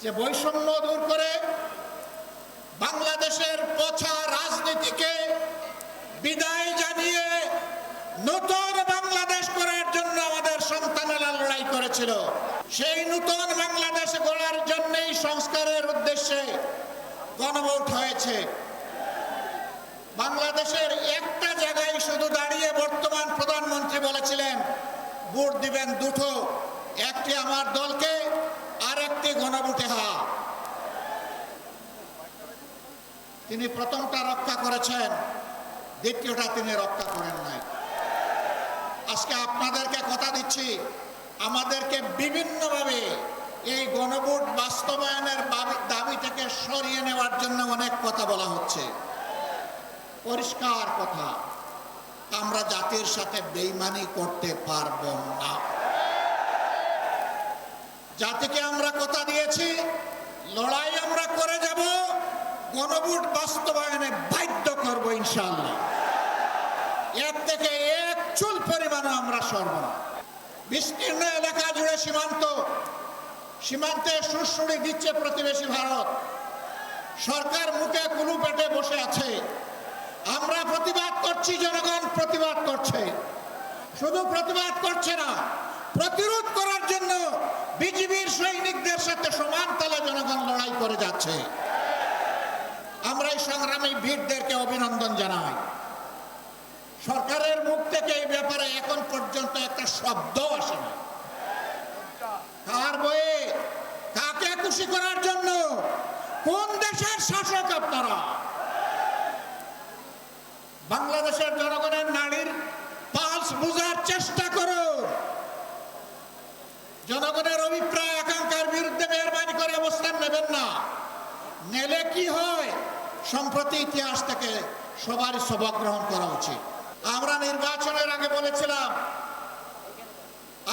যে বৈষম্য দূর করে বাংলাদেশের পচা রাজনীতিকে বিদায় জানিয়ে নতুন বাংলাদেশ গড়ার জন্য আমাদের সন্তানেরা লড়াই করেছিল। সেই নতুন বাংলাদেশ গড়ার জন্যই সংস্কারের উদ্দেশ্যে গণভোট হয়েছে। বাংলাদেশের একটা জায়গায় শুধু দাঁড়িয়ে বর্তমান প্রধানমন্ত্রী বলেছিলেন ভোট দিবেন দুটো, একটি আমার দলকে আর একটি গণভোটে হওয়া। তিনি প্রথমটা রক্ষা করেছেন, দ্বিতীয়টা তিনি রক্ষা করেন নাই। আজকে আপনাদেরকে কথা দিচ্ছি, আমাদেরকে বিভিন্নভাবে এই গণভোট বাস্তবায়নের দাবি থেকে সরিয়ে নেওয়ার জন্য অনেক কথা বলা হচ্ছে। পরিষ্কার কথা, আমরা জাতির সাথে বেইমানি করতে পারবো না। জাতিকে আমরা কথা দিয়েছি, লড়াই আমরা করে যাব, গণভোট বাস্তবায়নে বাধ্য করবো ইনশাআল্লাহ। এর থেকে এক চুল পরিমাণও আমরা সরব না। বিস্তীর্ণ এলাকা জুড়ে সীমান্তে সুড়সুড়ি দিচ্ছে প্রতিবেশী ভারত। সরকার মুখে কুলু পেটে বসে আছে। আমরা প্রতিবাদ করছি, জনগণ প্রতিবাদ করছে। শুধু প্রতিবাদ করছে না, প্রতিরোধ করার জন্য বিজিবির সৈনিকদের সাথে সমান তালে জনগণ লড়াই করে যাচ্ছে। আমরা এই সংগ্রামী বীরদেরকে অভিনন্দন জানাই। সরকারের মুখ থেকে এই ব্যাপারে এখন পর্যন্ত একটা শব্দ আসে না। কার বয়ে কাকে খুশি করার জন্য? কোন দেশের শাসক আপনারা? বাংলাদেশের জনগণের নাড়ির পালস বোঝার চেষ্টা করুন। জনগণের অভিপ্রায় আকাঙ্ক্ষার বিরুদ্ধে মেহরবানি করে অবস্থান নেবেন না। নেলে কি হয়? সম্প্রতি ইতিহাস থেকে সবারই সবক গ্রহণ করা উচিত। আমরা নির্বাচনের আগে বলেছিলাম,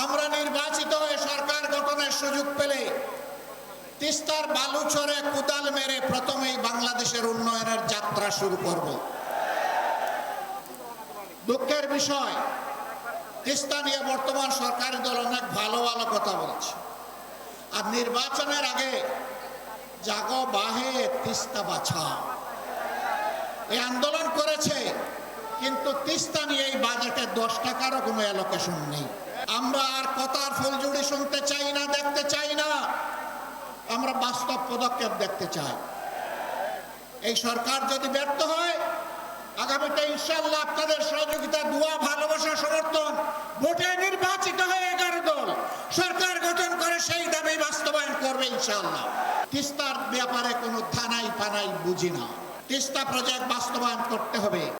আমরা নির্বাচিত হয়ে সরকার গঠনের সুযোগ পেলে তিস্তার বালুচরে কোদাল মেরে প্রথমেই বাংলাদেশের উন্নয়নের যাত্রা শুরু করব। দুঃখের বিষয়, তিস্তা নিয়ে বর্তমান সরকারি দল অনেক ভালো ভালো কথা বলছে, আর নির্বাচনের আগে জাগো বাহে তিস্তা বাঁচাও এই আন্দোলন করেছে, কিন্তু তিস্তা নিয়ে এই বাজেটে 10 টাকারও কোনো অ্যালোকেশন নেই। আমরা আর কথার ফুলঝুড়ি শুনতে চাই না, দেখতে চাই না। আমরা বাস্তব পদক্ষেপ দেখতে চাই। এই সরকার যদি ব্যর্থ হয়, আগামীতে ইনশাআল্লাহ আপনাদের সহযোগিতা, দোয়া, ভালোবাসা, সমর্থন, ভোটে নির্বাচিত হয়ে 11 দল সরকার গঠন করে সেই দাবি বাস্তবায়ন করবে ইনশাআল্লাহ। তিস্তার ব্যাপারে কোনো থানাই পানাই বুঝি না। তিস্তা প্রজেক্ট বাস্তবায়ন করতে হবে।